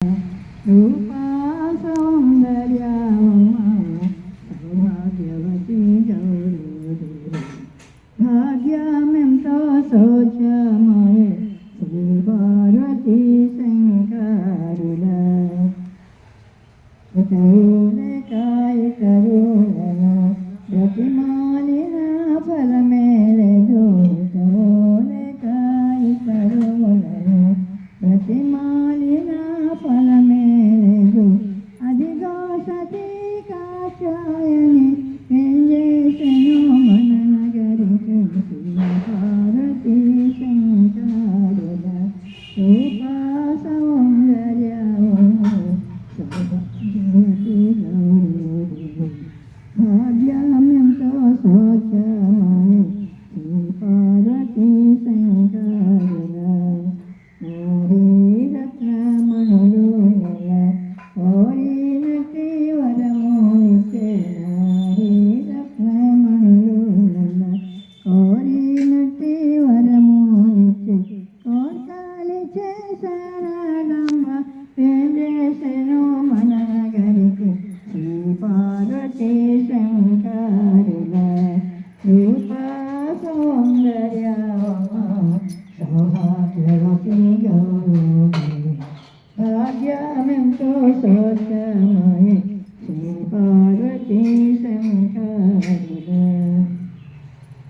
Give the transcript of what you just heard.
रूपा सौंदर्यामा सौभाग्यवती गौरी भाग्यमेंतो शोचमये श्री पार्वती शंकरुला काय करुणा प्रतिमालिना फलमेलेदो काय करुणा प्रतिमालिना फलमेलेदो अदिगो सती काचायनि वेंजेशनो मननगरि पार्वती शंकरुला रूपा सौंदर्यवती भाग्यमेंतो शोचमये श्री पार्वती शंकरुला रत्नमणुलु నెల కోరినట్టి వరమునిచ్చే రత్నమణులు నెల కోరినట్టి వరమునిచ్చే కోర్కాలి చేశారమ్మ వేంజేసెను మనగరికి శ్రీ పార్వతీ శంకరుల రూప సౌందర్యమ సౌభాగ్యవతి గౌరీ భాగ్యమెంతో శోచమయే శ్రీ